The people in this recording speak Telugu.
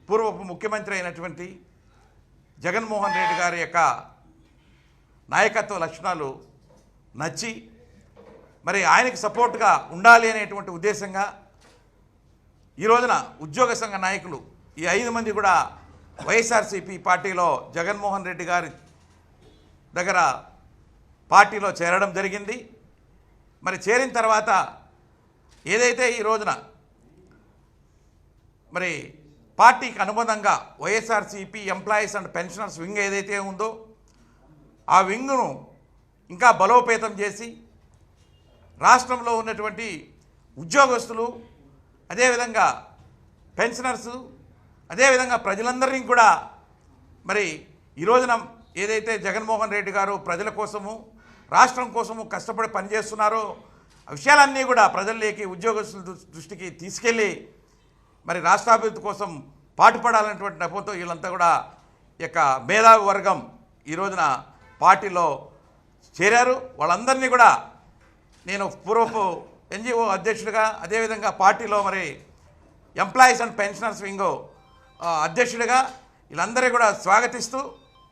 పూర్వపు ముఖ్యమంత్రి అయినటువంటి జగన్మోహన్ రెడ్డి గారి యొక్క నాయకత్వ లక్షణాలు నచ్చి మరి ఆయనకి సపోర్ట్గా ఉండాలి అనేటువంటి ఉద్దేశంగా ఈ రోజున ఉద్యోగ సంఘ నాయకులు ఈ 5 మంది కూడా వైఎస్ఆర్సీపీ పార్టీలో జగన్మోహన్ రెడ్డి గారి దగ్గర పార్టీలో చేరడం జరిగింది. మరి చేరిన తర్వాత ఏదైతే ఈ రోజున మరి పార్టీకి అనుబంధంగా YSRCP employees and pensioners wing ఏదైతే ఉందో ఆ వింగ్ను ఇంకా బలోపేతం చేసి రాష్ట్రంలో ఉన్నటువంటి ఉద్యోగస్తులు, అదేవిధంగా పెన్షనర్సు, అదేవిధంగా ప్రజలందరినీ కూడా మరి ఈ రోజున ఏదైతే జగన్మోహన్ రెడ్డి గారు ప్రజల కోసము రాష్ట్రం కోసము కష్టపడి పనిచేస్తున్నారో ఆ విషయాలన్నీ కూడా ప్రజల్లోకి ఉద్యోగస్తుల దృష్టికి తీసుకెళ్ళి మరి రాష్ట్రాభివృద్ధి కోసం పాటుపడాలనేటువంటి నెపంతో వీళ్ళంతా కూడా ఈ యొక్క మేధావి వర్గం ఈ రోజున పార్టీలో చేరారు. వాళ్ళందరినీ కూడా నేను పూర్వపు ఎన్జిఓ అధ్యక్షుడిగా, అదేవిధంగా పార్టీలో మరి ఎంప్లాయీస్ అండ్ పెన్షనర్స్ వింగ్ అధ్యక్షుడిగా వీళ్ళందరూ కూడా స్వాగతిస్తూ